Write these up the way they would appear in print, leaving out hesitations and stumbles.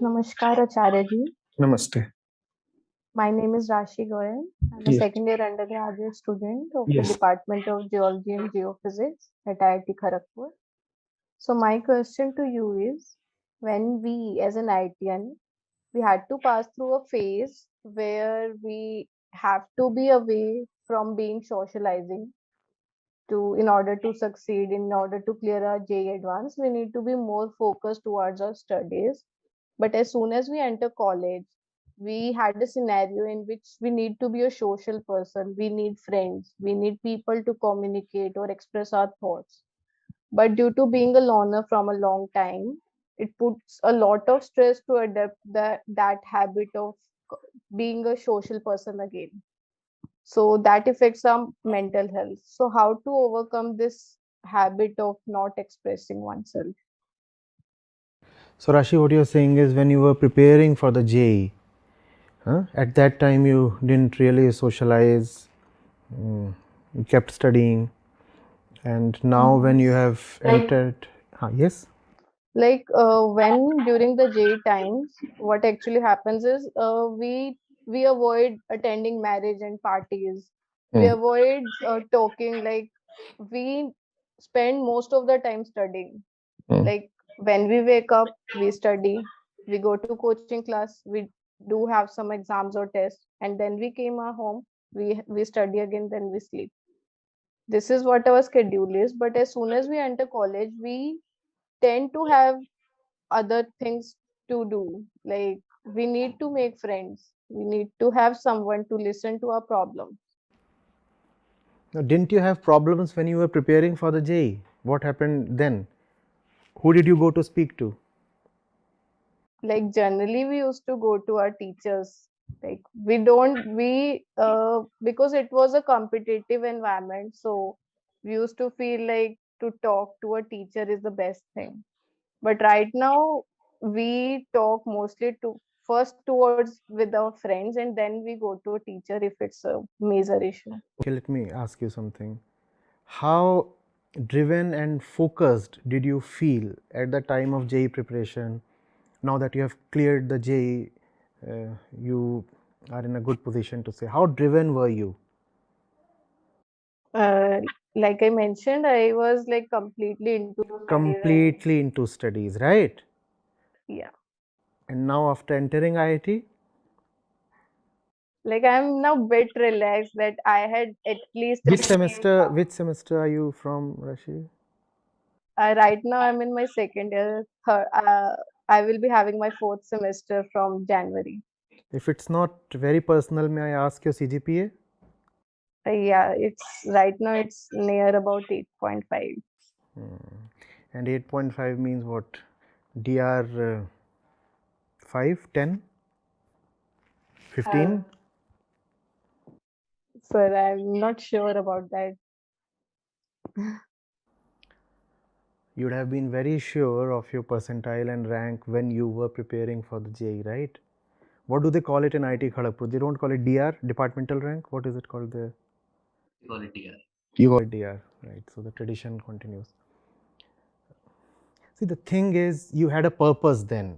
Namaskar, Acharya ji. Namaste. My name is Rashi Goyal. I'm a Yes. second year undergraduate student of the Yes. Department of Geology and Geophysics at IIT Kharagpur. So my question to you is, when we as an IITian, we had to pass through a phase where we have to be away from being socializing in order to succeed, in order to clear our JEE advance, we need to be more focused towards our studies. But as soon as we enter college, we had a scenario in which we need to be a social person. We need friends. We need people to communicate or express our thoughts. But due to being a loner from a long time, it puts a lot of stress to adapt that habit of being a social person again. So that affects our mental health. So how to overcome this habit of not expressing oneself? So Rashi, what you're saying is when you were preparing for the JEE, at that time you didn't really socialize, you kept studying, and now when you have entered, yes, When during the J times, what actually happens is we avoid attending marriage and parties. We avoid talking. Like we spend most of the time studying. Like when we wake up, we study. We go to coaching class. We do have some exams or tests, and then we came home. We study again. Then we sleep. This is what our schedule is. But as soon as we enter college, we tend to have other things to do. Like we need to make friends. We need to have someone to listen to our problems. now, didn't you have problems when you were preparing for the JEE? What happened then? Who did you go to speak to? Like generally we used to go to our teachers. Like we don't we because it was a competitive environment, so we used to feel like to talk to a teacher is the best thing. But right now we talk mostly to first towards with our friends, and then we go to a teacher if it's a major issue. Okay, let me ask you something. How driven and focused did you feel at the time of JEE preparation? Now that you have cleared the JEE, you are in a good position to say. How driven were you? uh, like I mentioned, I was like completely into studies. Completely into studies, right? Yeah, And now after entering IIT, like I'm now bit relaxed that I had at least which achieved. semester? Which semester are you from, Rashi? Right now I'm in my second year. I will be having my fourth semester from January. If it's not very personal, may I ask your CGPA? Yeah, it's right now it's near about 8.5. And 8.5 means what? DR 5, 10, 15? Sir, I'm not sure about that. You would have been very sure of your percentile and rank when you were preparing for the JEE, right? What do they call it in IIT Kharagpur? They don't call it DR, departmental rank. What is it called there? We call it DR. You call it DR, right? So the tradition continues. See, the thing is, you had a purpose then.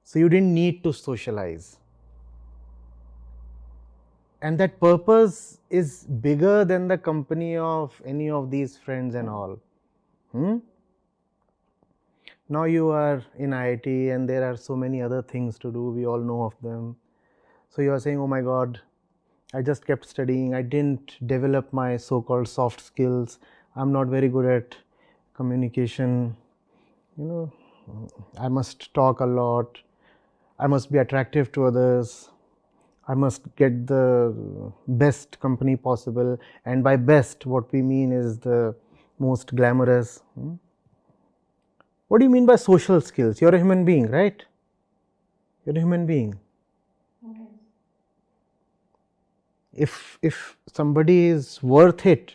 So you didn't need to socialize. And that purpose is bigger than the company of any of these friends and all. Now you are in IIT and there are so many other things to do, we all know of them. So you are saying, oh my God, I just kept studying, I didn't develop my so-called soft skills, I'm not very good at communication, I must talk a lot, I must be attractive to others, I must get the best company possible, and by best what we mean is the most glamorous. What do you mean by social skills? You're a human being, right? You're a human being. If somebody is worth it,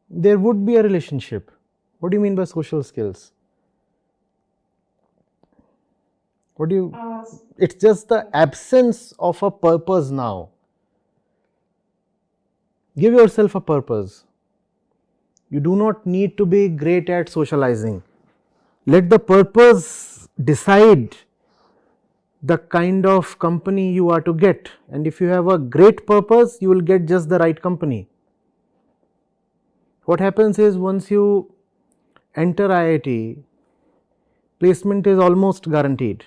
there would be a relationship. What do you mean by social skills? What do you? It's just the absence of a purpose now. Give yourself a purpose. You do not need to be great at socializing. Let the purpose decide the kind of company you are to get, and if you have a great purpose, you will get just the right company. What happens is, once you enter IIT, placement is almost guaranteed.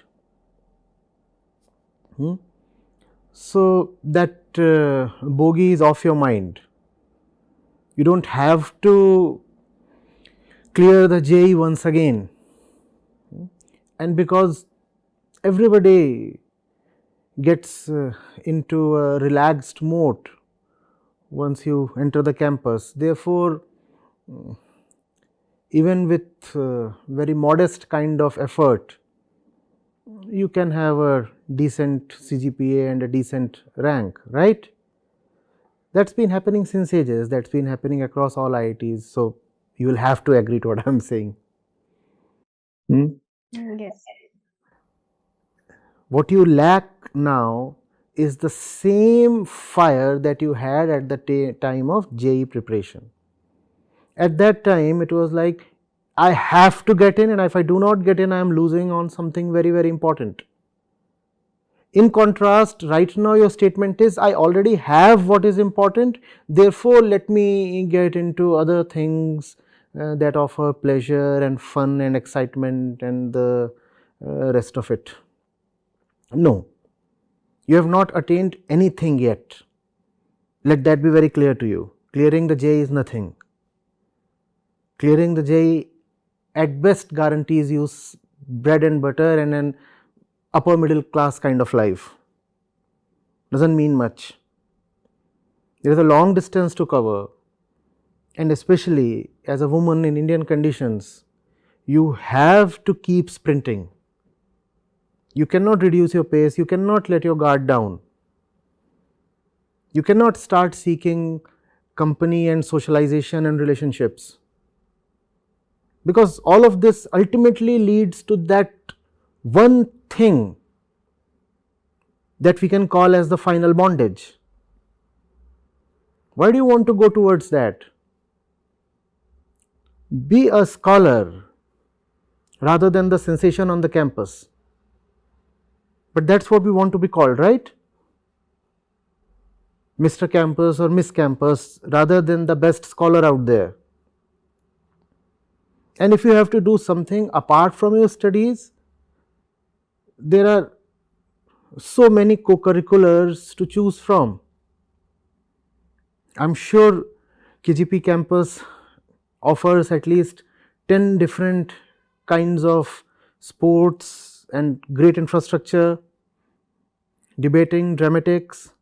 So that bogey is off your mind. You don't have to clear the JEE once again. And because everybody gets into a relaxed mode once you enter the campus, therefore, even with very modest kind of effort, you can have a decent CGPA and a decent rank, right? That's been happening since ages, that's been happening across all IITs, so you will have to agree to what I am saying. Yes. What you lack now is the same fire that you had at the time of JEE preparation. At that time, it was like, I have to get in, and if I do not get in, I am losing on something very, very important. In contrast, right now your statement is, I already have what is important, therefore let me get into other things that offer pleasure and fun and excitement and the rest of it. No, you have not attained anything yet. Let that be very clear to you. Clearing the JEE is nothing. Clearing the JEE at best guarantees you bread and butter and an upper middle class kind of life. Doesn't mean much. There is a long distance to cover, and especially as a woman in Indian conditions, you have to keep sprinting. You cannot reduce your pace, you cannot let your guard down. You cannot start seeking company and socialization and relationships, because all of this ultimately leads to that one thing that we can call as the final bondage. Why do you want to go towards that? Be a scholar rather than the sensation on the campus. But that's what we want to be called, right? Mr. Campus or Miss Campus, rather than the best scholar out there. And if you have to do something apart from your studies, there are so many co-curriculars to choose from. I am sure KGP campus offers at least 10 different kinds of sports and great infrastructure, debating, dramatics.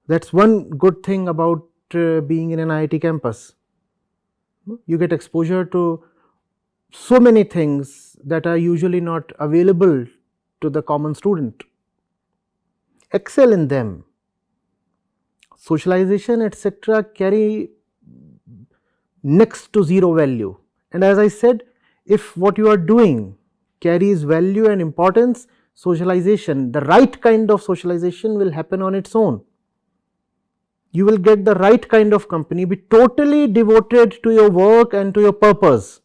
That's one good thing about being in an IIT campus. You get exposure to so many things that are usually not available to the common student. Excel in them. Socialization, etc., carry next to zero value. And as I said, if what you are doing carries value and importance, socialization, the right kind of socialization will happen on its own. You will get the right kind of company, be totally devoted to your work and to your purpose.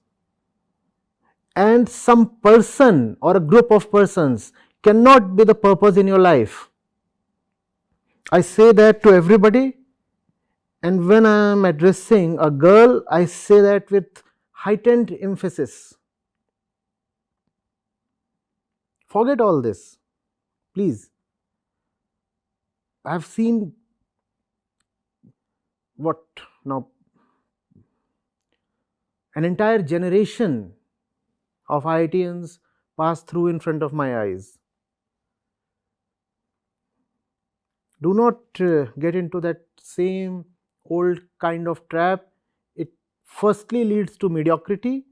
And some person or a group of persons cannot be the purpose in your life. I say that to everybody, and when I am addressing a girl, I say that with heightened emphasis. Forget all this, please. I have seen what now, an entire generation of IITians pass through in front of my eyes. Do not get into that same old kind of trap. It firstly leads to mediocrity,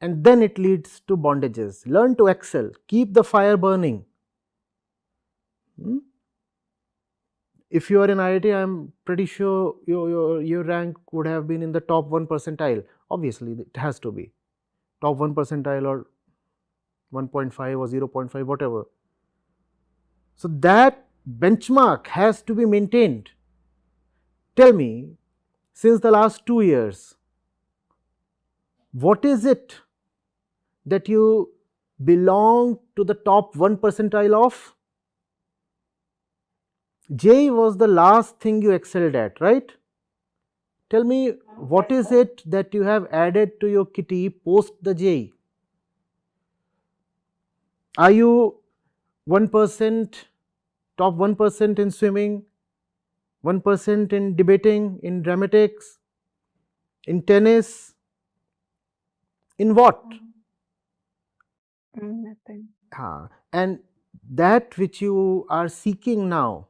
and then it leads to bondages. Learn to excel, keep the fire burning. If you are in IIT, I am pretty sure your rank would have been in the top 1 percentile. Obviously, it has to be top 1 percentile or 1.5 or 0.5, whatever. So that benchmark has to be maintained. Tell me, since the last 2 years, what is it that you belong to the top 1 percentile of? J was the last thing you excelled at, right? Tell me, what is it that you have added to your kitty post the J? Are you 1%, top 1% in swimming, 1% in debating, in dramatics, in tennis, in what? Nothing. And that which you are seeking now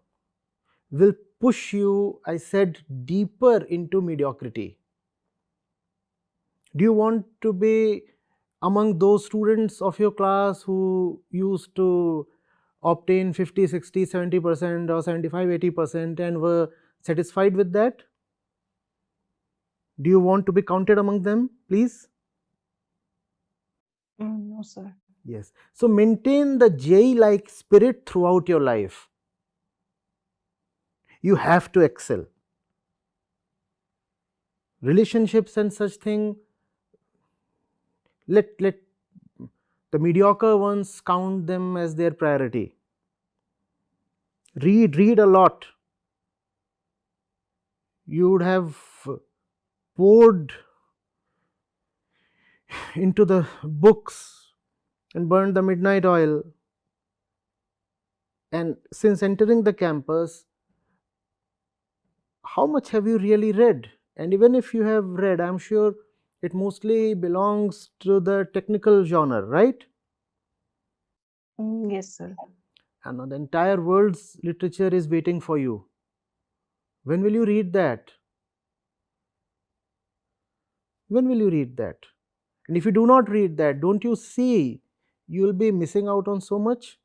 will push you, I said, deeper into mediocrity. Do you want to be among those students of your class who used to obtain 50, 60, 70% or 75, 80% and were satisfied with that? Do you want to be counted among them, please? No, sir. Yes. So maintain the J-like spirit throughout your life. You have to excel. Relationships and such thing, let the mediocre ones count them as their priority. Read a lot. You would have poured into the books and burned the midnight oil. And since entering the campus, how much have you really read? And even if you have read, I'm sure it mostly belongs to the technical genre, right? Yes, sir. And the entire world's literature is waiting for you. When will you read that? When will you read that? And if you do not read that, don't you see you will be missing out on so much?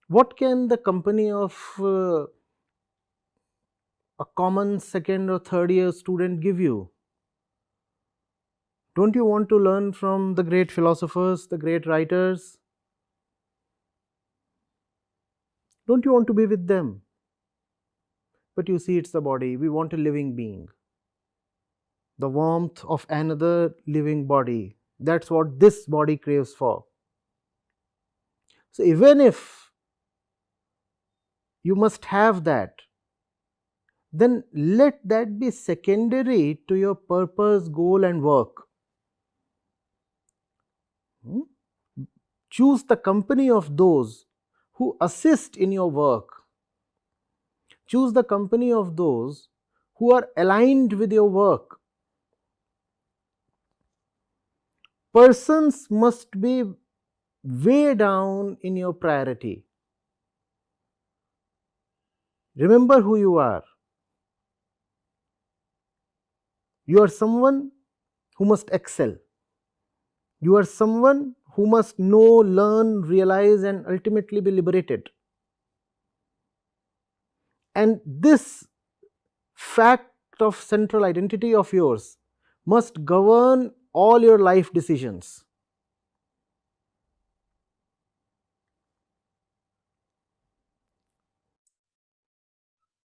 What can the company of a common second or third year student give you? Don't you want to learn from the great philosophers, the great writers? Don't you want to be with them? But you see, it's the body. We want a living being. The warmth of another living body. That's what this body craves for. So even if you must have that, then let that be secondary to your purpose, goal and work. Choose the company of those who assist in your work. Choose the company of those who are aligned with your work. Persons must be way down in your priority. Remember who you are. You are someone who must excel. You are someone who must know, learn, realize, and ultimately be liberated. And this fact of central identity of yours must govern all your life decisions.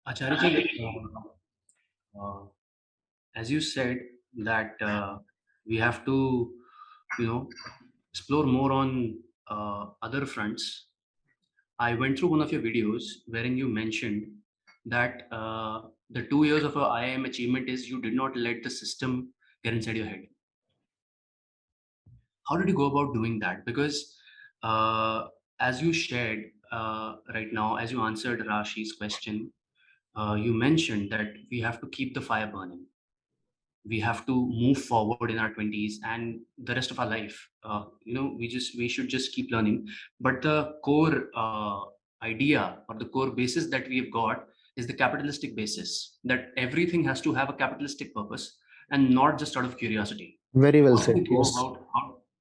Acharya ji, as you said that we have to, explore more on other fronts. I went through one of your videos wherein you mentioned that the 2 years of a IIM achievement is you did not let the system get inside your head. How did you go about doing that? Because as you shared right now, as you answered Rashi's question, you mentioned that we have to keep the fire burning. We have to move forward in our 20s and the rest of our life. We should just keep learning. But the core idea or the core basis that we've got is the capitalistic basis, that everything has to have a capitalistic purpose and not just out of curiosity. Very well How did said. you go Yes. about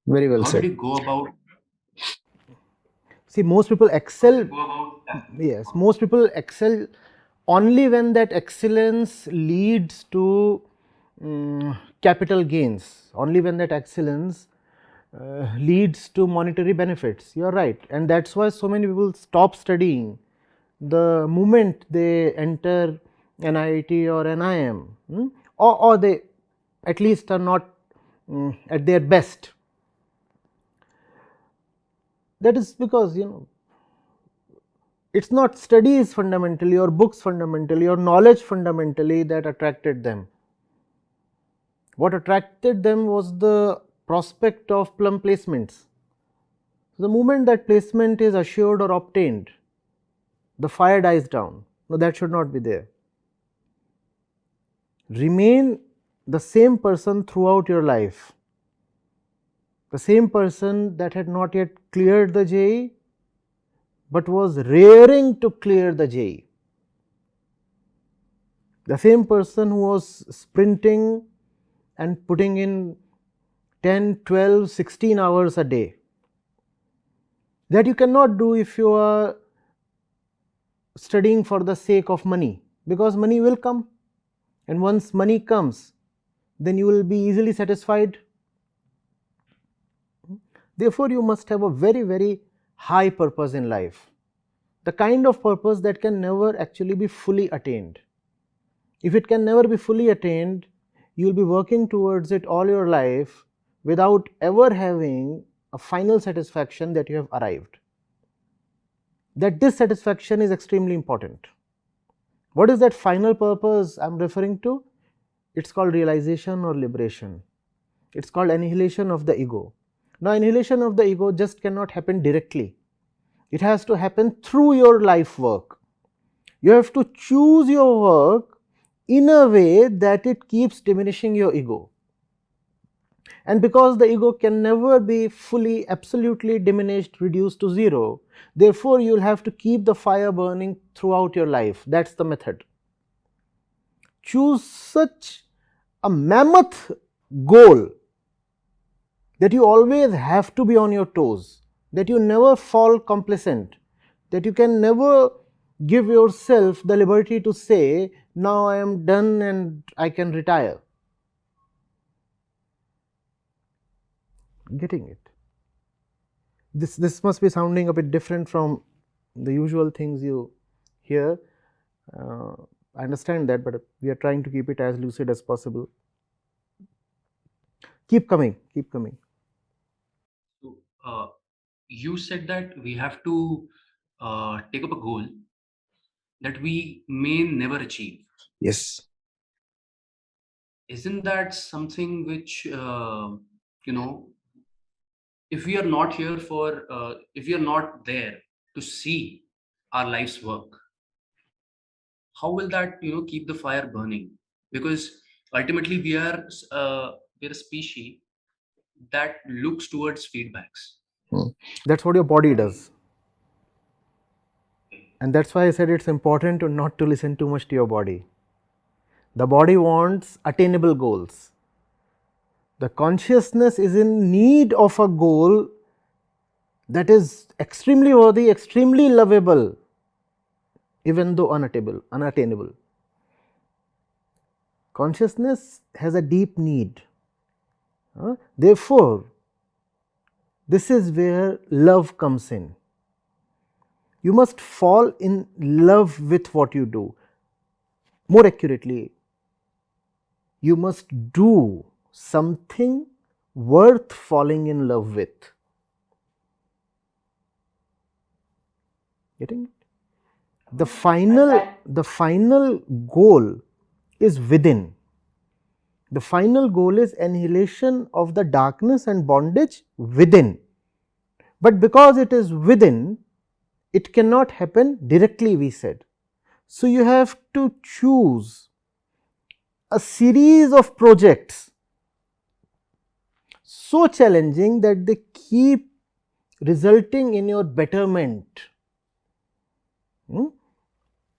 Very well how said. did you go about See, most people excel. Yes, most people excel only when that excellence leads to capital gains. Only when that excellence leads to monetary benefits. You're right, and that's why so many people stop studying the moment they enter an IIT or an IIM, or they at least are not at their best. That is because, it's not studies fundamentally or books fundamentally or knowledge fundamentally that attracted them. What attracted them was the prospect of plum placements. The moment that placement is assured or obtained, the fire dies down. No, that should not be there. Remain the same person throughout your life. The same person that had not yet cleared the JEE but was raring to clear the JEE. The same person who was sprinting and putting in 10, 12, 16 hours a day. That you cannot do if you are studying for the sake of money, because money will come, and once money comes, then you will be easily satisfied. Therefore, you must have a very, very high purpose in life, the kind of purpose that can never actually be fully attained. If it can never be fully attained, you will be working towards it all your life without ever having a final satisfaction that you have arrived. That dissatisfaction is extremely important. What is that final purpose I am referring to? It is called realization or liberation. It is called annihilation of the ego. Now, annihilation of the ego just cannot happen directly. It has to happen through your life work. You have to choose your work in a way that it keeps diminishing your ego. And because the ego can never be fully, absolutely diminished, reduced to zero, therefore you will have to keep the fire burning throughout your life. That is the method. Choose such a mammoth goal that you always have to be on your toes, that you never fall complacent, that you can never give yourself the liberty to say, now I am done and I can retire. Getting it? This must be sounding a bit different from the usual things you hear. I understand that, but we are trying to keep it as lucid as possible. Keep coming, keep coming. So, you said that we have to take up a goal that we may never achieve. Yes. Isn't that something which, if we are not here for, if we are not there to see our life's work, how will that, keep the fire burning? Because ultimately we're a species that looks towards feedbacks. That's what your body does. And that's why I said it's important to not to listen too much to your body. The body wants attainable goals. The consciousness is in need of a goal that is extremely worthy, extremely lovable, even though unattainable. Consciousness has a deep need. Therefore, this is where love comes in. You must fall in love with what you do. More accurately, you must do something worth falling in love with. Getting it? The final goal is within. The final goal is annihilation of the darkness and bondage within. But because it is within, it cannot happen directly, we said. So, you have to choose a series of projects so challenging that they keep resulting in your betterment.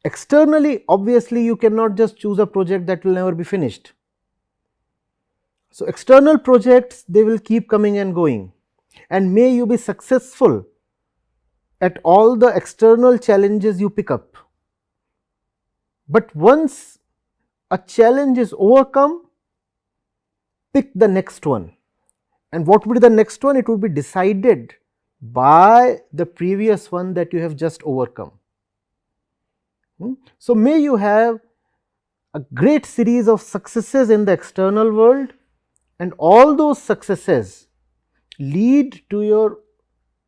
Externally, obviously, you cannot just choose a project that will never be finished. So, external projects, they will keep coming and going, and may you be successful at all the external challenges you pick up. But once a challenge is overcome, pick the next one. And what would be the next one? It would be decided by the previous one that you have just overcome. So, may you have a great series of successes in the external world, and all those successes lead to your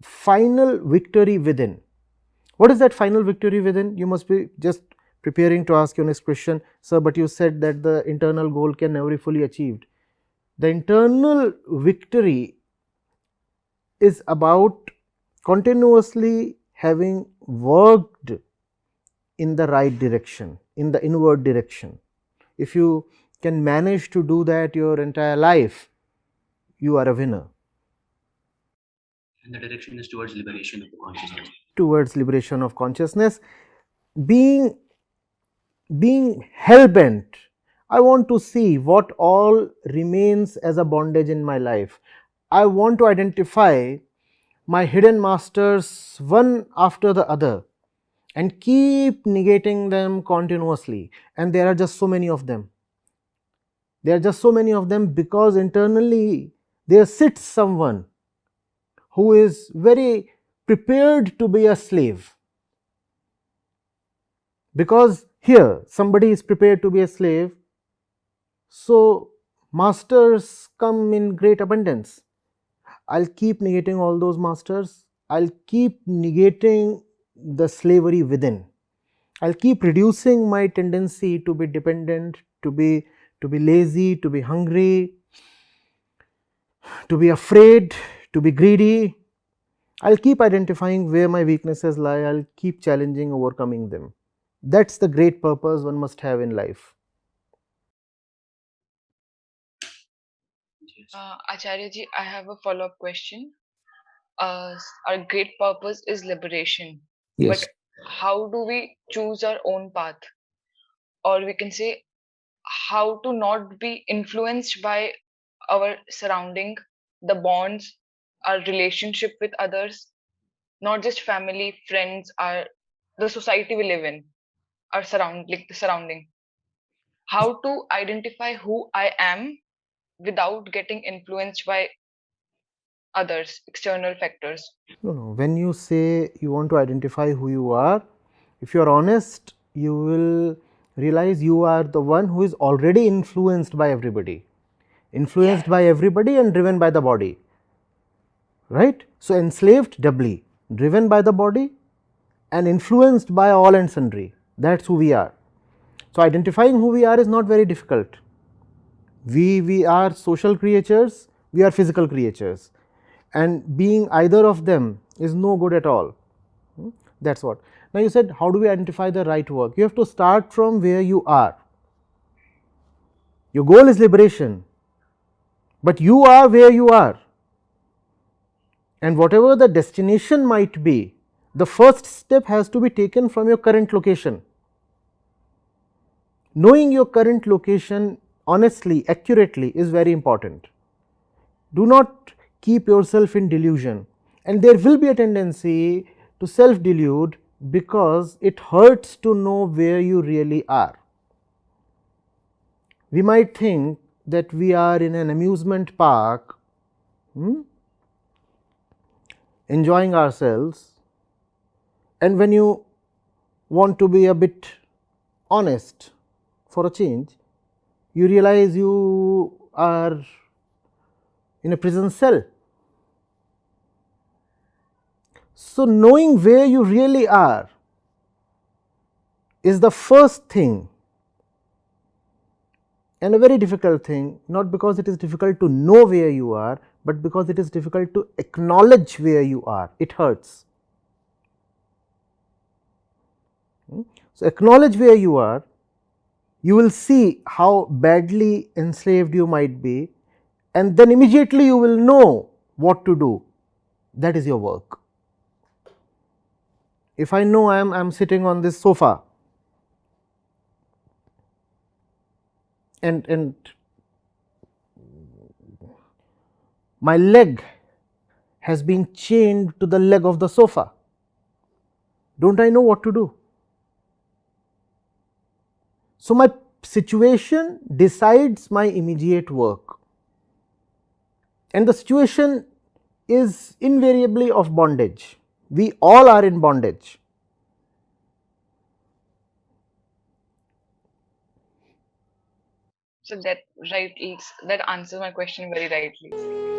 final victory within. What is that final victory within? You must be just preparing to ask your next question, sir, but you said that the internal goal can never be fully achieved. The internal victory is about continuously having worked in the right direction, in the inward direction. If you can manage to do that your entire life, you are a winner. And the direction is towards liberation of the consciousness. Towards liberation of consciousness. Being hell bent, I want to see what all remains as a bondage in my life. I want to identify my hidden masters one after the other and keep negating them continuously. And there are just so many of them. There are just so many of them because internally there sits someone who is very prepared to be a slave. Because here somebody is prepared to be a slave, so masters come in great abundance. I'll keep negating all those masters. I'll keep negating the slavery within. I'll keep reducing my tendency to be dependent, to be lazy, to be hungry, to be afraid, to be greedy. I'll keep identifying where my weaknesses lie. I'll keep challenging, overcoming them. That's the great purpose one must have in life. Acharya ji, I have a follow-up question. Our great purpose is liberation. Yes. But how do we choose our own path? Or we can say, how to not be influenced by our surrounding, the bonds, our relationship with others, not just family, friends, the society we live in, the surrounding. How to identify who I am without getting influenced by others, external factors. No, no. When you say you want to identify who you are, if you are honest, you will realize you are the one who is already influenced by everybody. Influenced by everybody and driven by the body. Right? So, enslaved doubly, driven by the body and influenced by all and sundry. That's who we are. So, identifying who we are is not very difficult. We are social creatures, we are physical creatures, and being either of them is no good at all. That's what. Now, you said, how do we identify the right work? You have to start from where you are. Your goal is liberation, but you are where you are. And whatever the destination might be, the first step has to be taken from your current location. Knowing your current location honestly, accurately is very important. Do not keep yourself in delusion, and there will be a tendency to self delude because it hurts to know where you really are. We might think that we are in an amusement park, enjoying ourselves, and when you want to be a bit honest for a change, you realize you are in a prison cell. So, knowing where you really are is the first thing, and a very difficult thing, not because it is difficult to know where you are, but because it is difficult to acknowledge where you are. It hurts. So, acknowledge where you are, you will see how badly enslaved you might be, and then immediately you will know what to do. That is your work. If I know I am sitting on this sofa and my leg has been chained to the leg of the sofa, don't I know what to do? So, my situation decides my immediate work, and the situation is invariably of bondage. We all are in bondage. So that answers my question very rightly.